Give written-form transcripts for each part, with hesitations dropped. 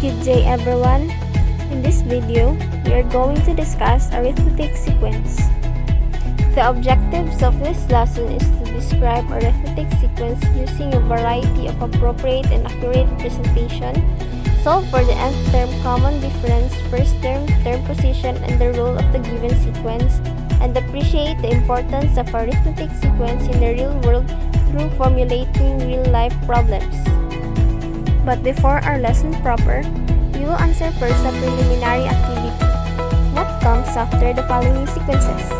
Good day everyone! In this video, we are going to discuss arithmetic sequence. The objectives of this lesson is to describe arithmetic sequence using a variety of appropriate and accurate representation, solve for the nth term common difference, first term, term position, and the rule of the given sequence, and appreciate the importance of arithmetic sequence in the real world through formulating real-life problems. But before our lesson proper, we will answer first a preliminary activity. What comes after the following sequences?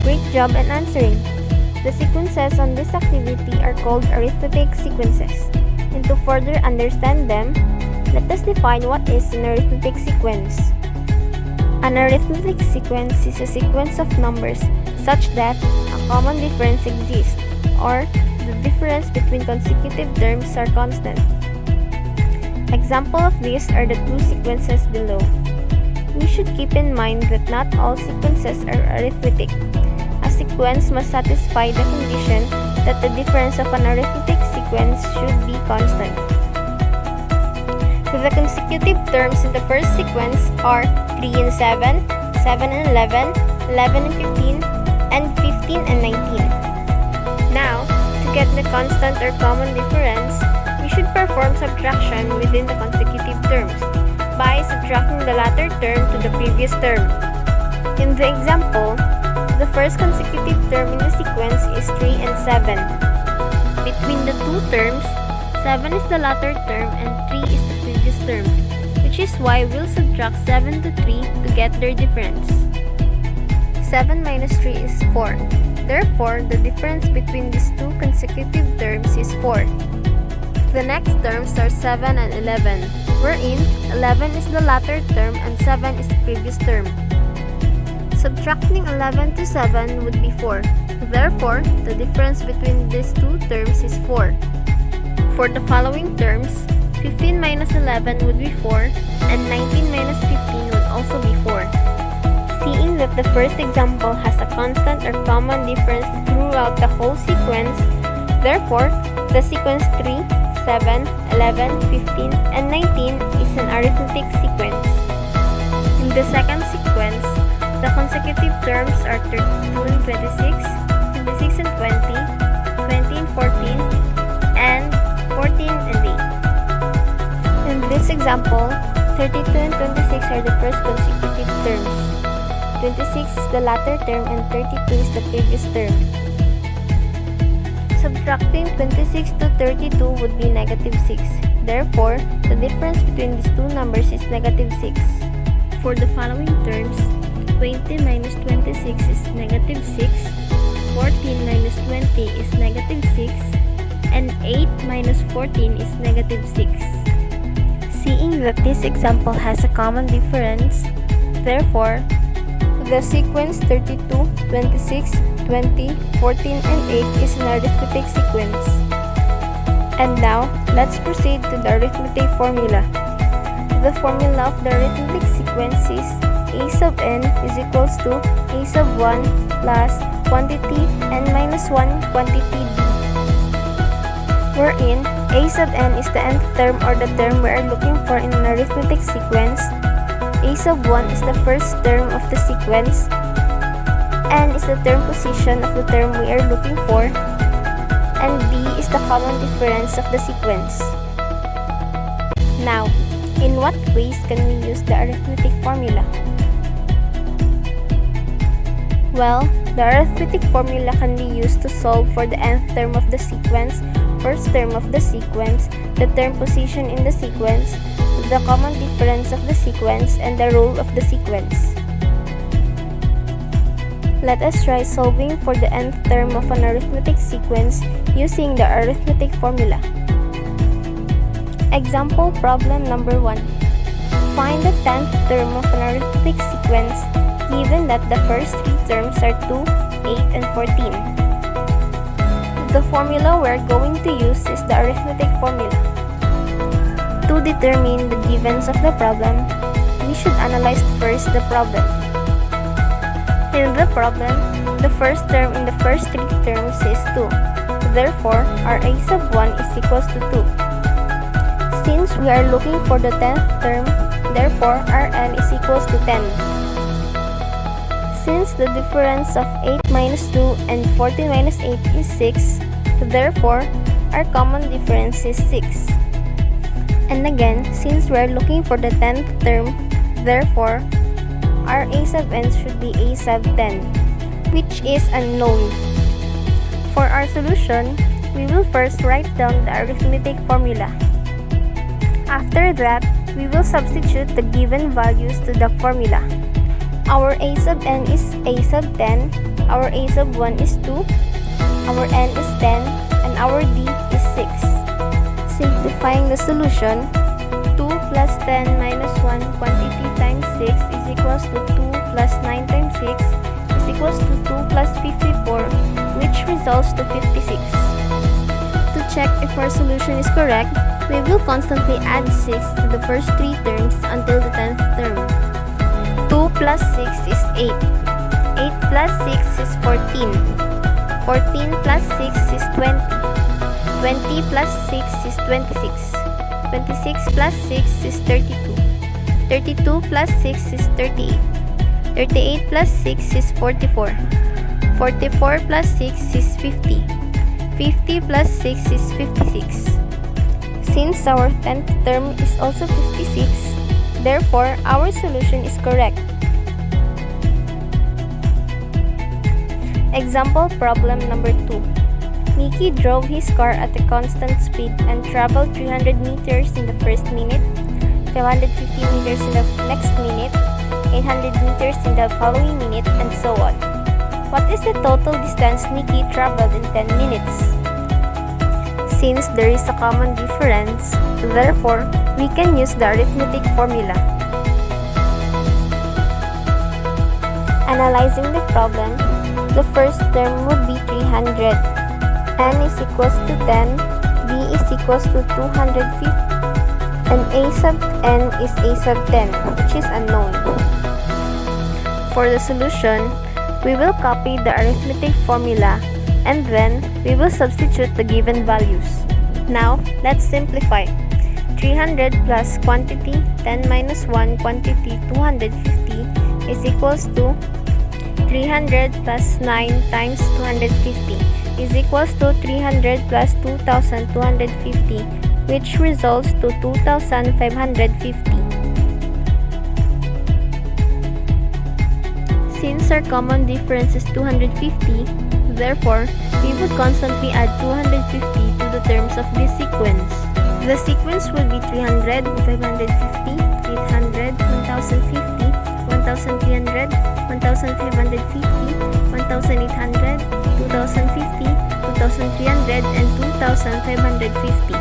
Great job in answering! The sequences on this activity are called arithmetic sequences. And to further understand them, let us define what is an arithmetic sequence. An arithmetic sequence is a sequence of numbers such that a common difference exists, or the difference between consecutive terms are constant. Example of these are the two sequences below. We should keep in mind that not all sequences are arithmetic. A sequence must satisfy the condition that the difference of an arithmetic sequence should be constant. The consecutive terms in the first sequence are 3 and 7, 7 and 11, 11 and 15, and 15 and 19. Now, to get the constant or common difference, we should perform subtraction within the consecutive terms by subtracting the latter term to the previous term. In the example, the first consecutive term in the sequence is 3 and 7. Between the two terms, 7 is the latter term and 3 is the previous term, which is why we'll subtract 7 to 3 to get their difference. 7 minus 3 is 4. Therefore, the difference between these two consecutive terms is 4. The next terms are 7 and 11, wherein 11 is the latter term and 7 is the previous term. Subtracting 11 to 7 would be 4. Therefore, the difference between these two terms is 4. For the following terms, 15 minus 11 would be 4, and 19 minus 15 would also be 4. Seeing that the first example has a constant or common difference throughout the whole sequence, therefore, the sequence 3, 7, 11, 15, and 19 is an arithmetic sequence. In the second sequence, the consecutive terms are 32 and 26, 26 and 20, 20 and 14, and 14 and 8. In this example, 32 and 26 are the first consecutive terms. 26 is the latter term and 32 is the previous term. Subtracting 26 to 32 would be negative 6. Therefore, the difference between these two numbers is negative 6. For the following terms, 20 minus 26 is negative 6, 14 minus 20 is negative 6, and 8 minus 14 is negative 6. Seeing that this example has a common difference, therefore, the sequence 32, 26, 20, 14, and 8 is an arithmetic sequence. And now, let's proceed to the arithmetic formula. The formula of the arithmetic sequence is a sub n is equals to a sub 1 plus quantity n minus 1 quantity b, wherein a sub n is the nth term or the term we are looking for in an arithmetic sequence, a sub 1 is the first term of the sequence, n is the term position of the term we are looking for, and b is the common difference of the sequence. Now, in what ways can we use the arithmetic formula? Well, the arithmetic formula can be used to solve for the nth term of the sequence, first term of the sequence, the term position in the sequence, the common difference of the sequence, and the rule of the sequence. Let us try solving for the nth term of an arithmetic sequence using the arithmetic formula. Example problem number 1. Find the 10th term of an arithmetic sequence given that the first three terms are 2, 8, and 14. The formula we're going to use is the arithmetic formula. To determine the givens of the problem, we should analyze first the problem. In the problem, the first term in the first three terms is 2. Therefore, our a sub 1 is equals to 2. Since we are looking for the 10th term, therefore our n is equals to 10. Since the difference of 8 minus 2 and 14 minus 8 is 6, therefore our common difference is 6. And again, since we are looking for the 10th term, therefore our a sub n should be a sub 10, which is unknown. For our solution, we will first write down the arithmetic formula. After that, we will substitute the given values to the formula. Our a sub n is a sub 10, our a sub 1 is 2, our n is 10, and our d is 6. Simplifying the solution, 2 plus 10 minus 1 quantity times 6 is equals to 2 plus 9 times 6 is equals to 2 plus 54, which results to 56. To check if our solution is correct, we will constantly add 6 to the first three terms until the 10th term. 2 plus 6 is 8. 8 plus 6 is 14. 14 plus 6 is 20. 20 plus 6 is 26. 26 plus 6 is 32. 32 plus 6 is 38. 38 plus 6 is 44. 44 plus 6 is 50. 50 plus 6 is 56. Since our 10th term is also 56, therefore our solution is correct. Example problem number 2. Mickey drove his car at a constant speed and traveled 300 meters in the first minute, 550 meters in the next minute, 800 meters in the following minute, and so on. What is the total distance Mickey traveled in 10 minutes? Since there is a common difference, therefore, we can use the arithmetic formula. Analyzing the problem, the first term would be 300. N is equals to 10, D is equals to 250, and A sub n is A sub 10, which is unknown. For the solution, we will copy the arithmetic formula and then we will substitute the given values. Now, let's simplify. 300 plus quantity 10 minus 1 quantity 250 is equals to 300 plus 9 times 250 is equals to 300 plus 2250, which results to 2550. Since our common difference is 250, therefore, we will constantly add 250 to the terms of this sequence. The sequence will be 300, 550, 800, 1050, 1300, 1550, 1800, 2050, 2300, and 2550.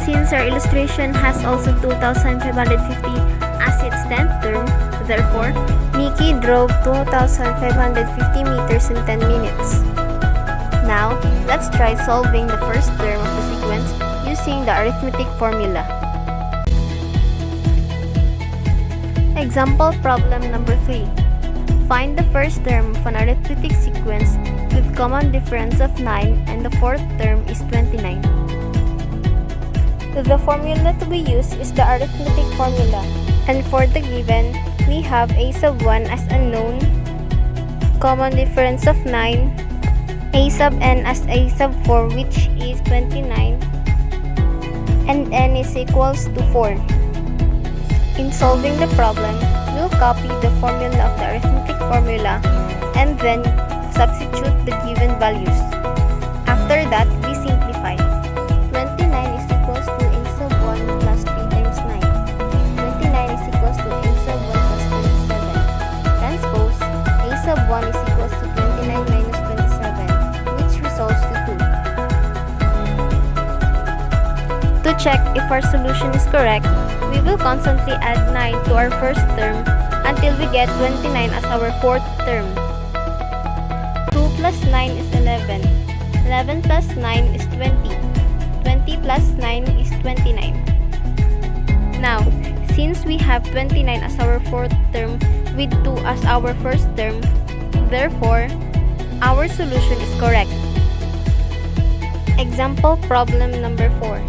Since our illustration has also 2550 as its 10th term, therefore, Mickey drove 2550 meters in 10 minutes. Now, let's try solving the first term of the sequence using the arithmetic formula. Example problem number 3. Find the first term of an arithmetic sequence with common difference of 9 and the fourth term is 29. The formula to be used is the arithmetic formula, and for the given, we have a sub 1 as unknown, common difference of 9, a sub n as a sub 4, which is 29, and n is equals to 4. In solving the problem, we'll copy the formula of the arithmetic formula and then substitute the given values. After that, we simplify. 29 is equals to a sub 1 plus 3 times 9. 29 is equals to a sub 1 plus 27. Transpose, a sub 1 is equals to 29 minus 27, which results to 2. To check if our solution is correct, we will constantly add 9 to our first term until we get 29 as our fourth term. 2 plus 9 is 11. 11 plus 9 is 20. 20 plus 9 is 29. Now, since we have 29 as our fourth term with 2 as our first term, therefore, our solution is correct. Example problem number 4.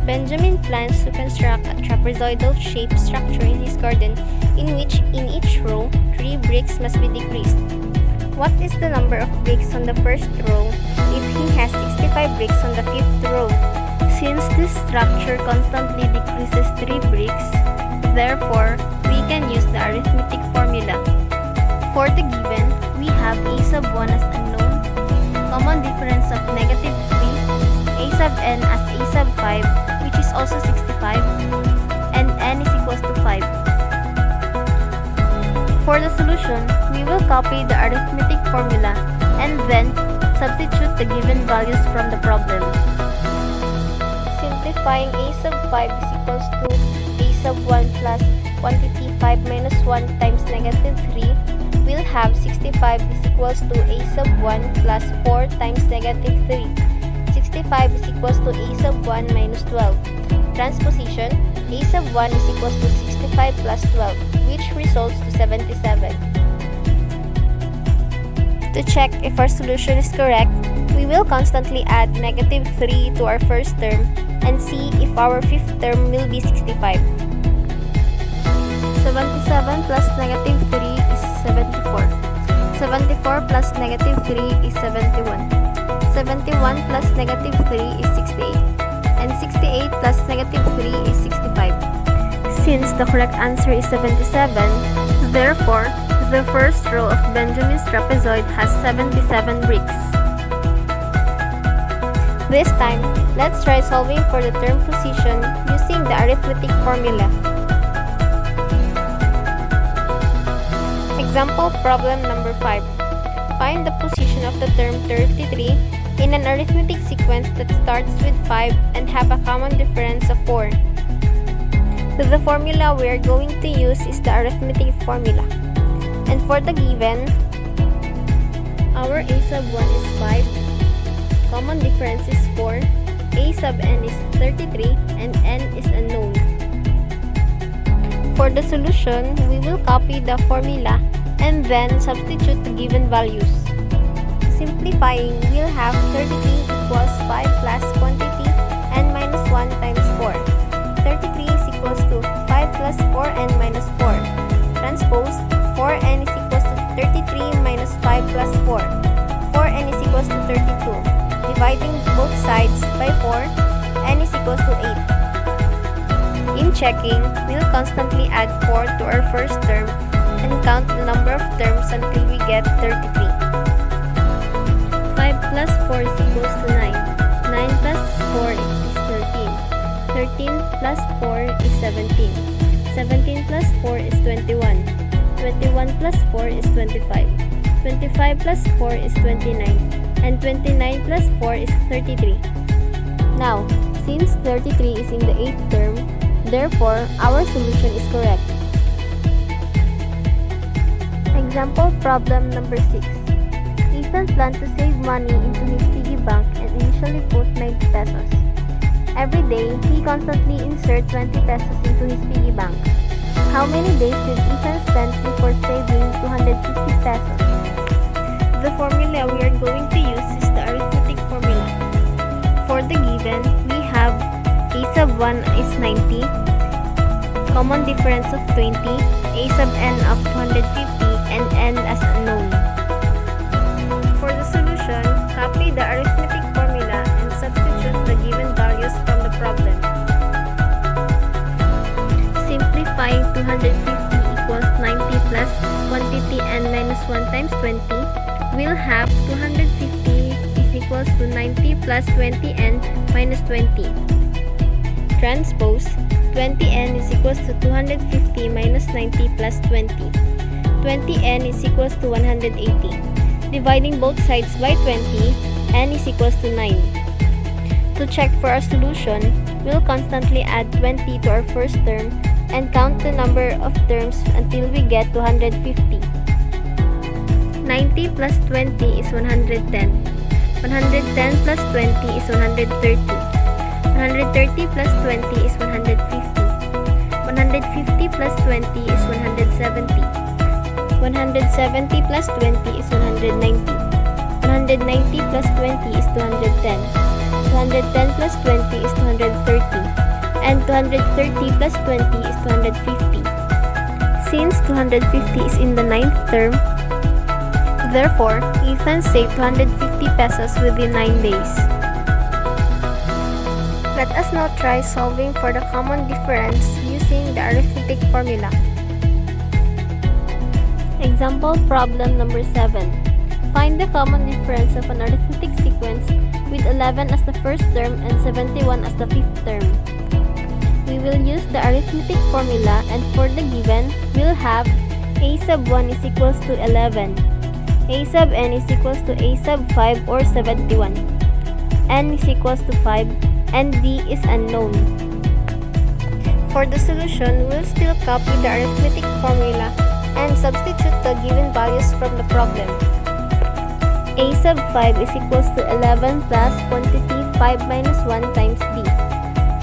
Benjamin plans to construct a trapezoidal-shaped structure in his garden in which in each row, 3 bricks must be decreased. What is the number of bricks on the first row if he has 65 bricks on the fifth row? Since this structure constantly decreases 3 bricks, therefore, we can use the arithmetic formula. For the given, we have a sub 1 as unknown, common difference of negative 3, a sub n as a sub 5, which is also 65, and n is equals to 5. For the solution, we will copy the arithmetic formula and then substitute the given values from the problem. Simplifying a sub 5 is equals to a sub 1 plus quantity 5 minus 1 times negative 3, we'll have 65 is equals to a sub 1 plus 4 times negative 3. 65 is equals to a sub 1 minus 12. Transposition, a sub 1 is equals to 65 plus 12, which results to 77. To check if our solution is correct, we will constantly add negative 3 to our first term and see if our fifth term will be 65. 77 plus negative 3 is 74. 74 plus negative 3 is 71. 71 plus negative 3 is 68. And 68 plus negative 3 is 65. Since the correct answer is 77, therefore, the first row of Benjamin's trapezoid has 77 bricks. This time, let's try solving for the term position using the arithmetic formula. Example problem number 5. Find the position of the term 33 in an arithmetic sequence that starts with 5 and have a common difference of 4. The formula we are going to use is the arithmetic formula. And for the given, our a sub 1 is 5, common difference is 4, a sub n is 33, and n is unknown. For the solution, we will copy the formula and then substitute the given values. Simplifying, we'll have 33 equals 5 plus quantity n minus 1 times 4. 33 is equals to 5 plus 4n minus 4. Transpose, 4n is equals to 33 minus 5 plus 4. 4n is equals to 32. Dividing both sides by 4, n is equals to 8. In checking, we'll constantly add 4 to our first term and count the number of terms until we get 33. 5 plus 4 is equals to 9. 9 plus 4 is 13. 13 plus 4 is 17. 17 plus 4 is 21. 21 plus 4 is 25. 25 plus 4 is 29. And 29 plus 4 is 33. Now, since 33 is in the 8th term, therefore, our solution is correct. Example problem number 6. Ethan planned to save money into his piggy bank and initially put 90 pesos. Every day, he constantly inserts 20 pesos into his piggy bank. How many days did Ethan spend before saving 250 pesos? The formula we are going to use is the arithmetic formula. For the given, we have a sub 1 is 90, common difference of 20, a sub n of 250, and n as unknown. For the solution, copy the arithmetic formula and substitute the given values from the problem. Simplifying 250 equals 90 plus quantity n minus 1 times 20, we'll have 250 is equals to 90 plus 20n minus 20. Transpose, 20n is equals to 250 minus 90 plus 20. 20n is equals to 180. Dividing both sides by 20, n is equals to 9. To check for our solution, we'll constantly add 20 to our first term and count the number of terms until we get to 150. 90 plus 20 is 110. 110 plus 20 is 130. 130 plus 20 is 150. 150 plus 20 is 170. 170 plus 20 is 190. 190 plus 20 is 210. 210 plus 20 is 230. And 230 plus 20 is 250. Since 250 is in the 9th term, therefore, Ethan saved 250 pesos within 9 days. Let us now try solving for the common difference using the arithmetic formula. Example problem number 7. Find the common difference of an arithmetic sequence with 11 as the first term and 71 as the 5th term. We will use the arithmetic formula, and for the given, we'll have a sub 1 is equals to 11, a sub n is equals to a sub 5 or 71, n is equals to 5, and d is unknown. For the solution, we'll still copy the arithmetic formula and substitute the given values from the problem. A sub 5 is equals to 11 plus quantity 5 minus 1 times d.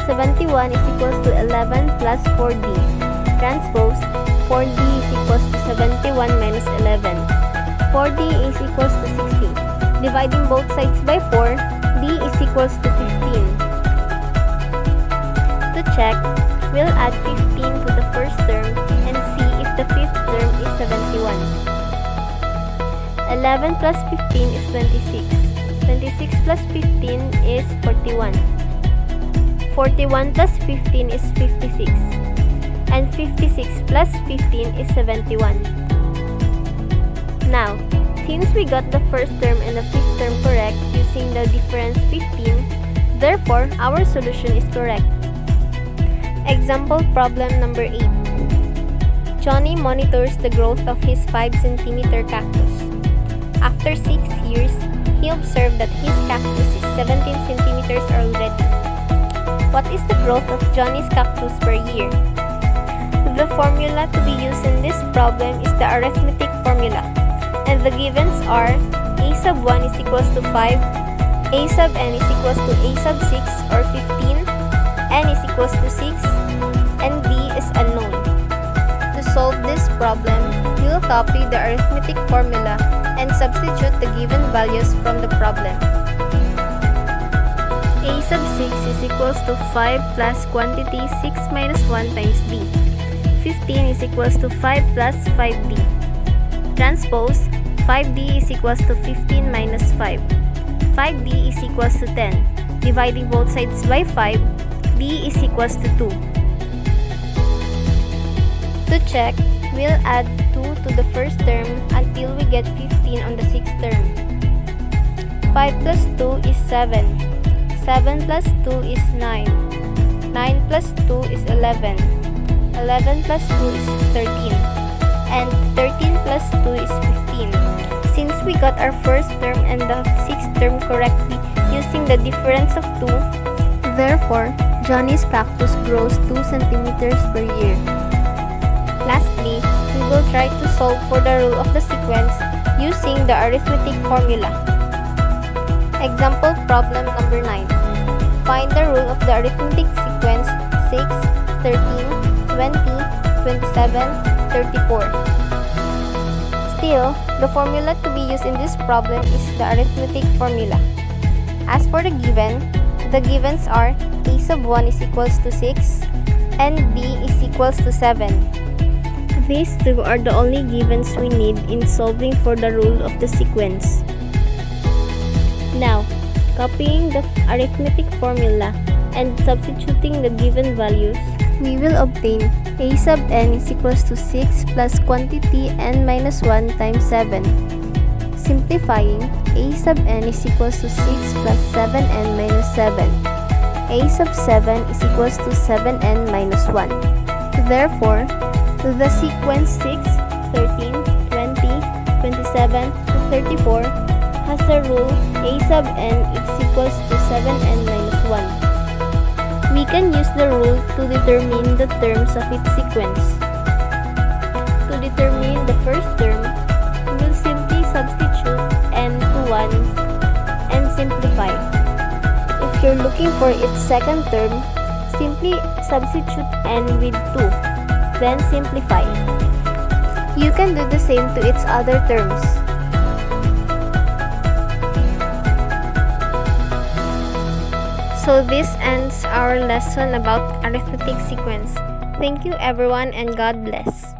71 is equals to 11 plus 4d. Transpose, 4d is equals to 71 minus 11. 4d is equals to 60. Dividing both sides by 4, d is equals to 15. To check, we'll add 15 to the first term and see if the 5th term is 71. 11 plus 15 is 26. 26 plus 15 is 41. 41 plus 15 is 56. And 56 plus 15 is 71. Now, since we got the first term and the 5th term correct using the difference 15, therefore, our solution is correct. Example problem number 8. Johnny monitors the growth of his 5 cm cactus. After 6 years, he observed that his cactus is 17 centimeters already. What is the growth of Johnny's cactus per year? The formula to be used in this problem is the arithmetic formula, and the givens are a sub 1 is equals to 5, a sub n is equals to a sub 6 or 15, n is equals to 6, and d is unknown. To solve this problem, we will copy the arithmetic formula and substitute the given values from the problem. A sub 6 is equals to 5 plus quantity 6 minus 1 times d. 15 is equals to 5 plus 5d. Transpose, 5d is equals to 15 minus 5. 5d is equals to 10. Dividing both sides by 5, d is equals to 2. To check, we'll add 2 to the first term until we get 15 on the 6th term. 5 plus 2 is 7. 7 plus 2 is 9. 9 plus 2 is 11. 11 plus 2 is 13. And 13 plus 2 is 15. Since we got our first term and the 6th term correctly using the difference of 2, therefore, Johnny's cactus grows 2 centimeters per year. Lastly, we will try to solve for the rule of the sequence using the arithmetic formula. Example problem number 9. Find the rule of the arithmetic sequence 6, 13, 20, 27, 34. Still, the formula to be used in this problem is the arithmetic formula. As for the givens are a sub 1 is equals to 6 and b is equals to 7. These two are the only givens we need in solving for the rule of the sequence. Now, copying the arithmetic formula and substituting the given values, we will obtain a sub n is equals to 6 plus quantity n minus 1 times 7. Simplifying, a sub n is equals to 6 plus 7n minus 7. A sub 7 is equals to 7n minus 1. Therefore, the sequence 6, 13, 20, 27, 34 has the rule a sub n is equals to 7n minus 1. We can use the rule to determine the terms of its sequence. To determine the first term, we will simply substitute n to 1 and simplify. If you're looking for its second term, simply substitute n with 2, then simplify. You can do the same to its other terms. So this ends our lesson about arithmetic sequence. Thank you everyone and God bless.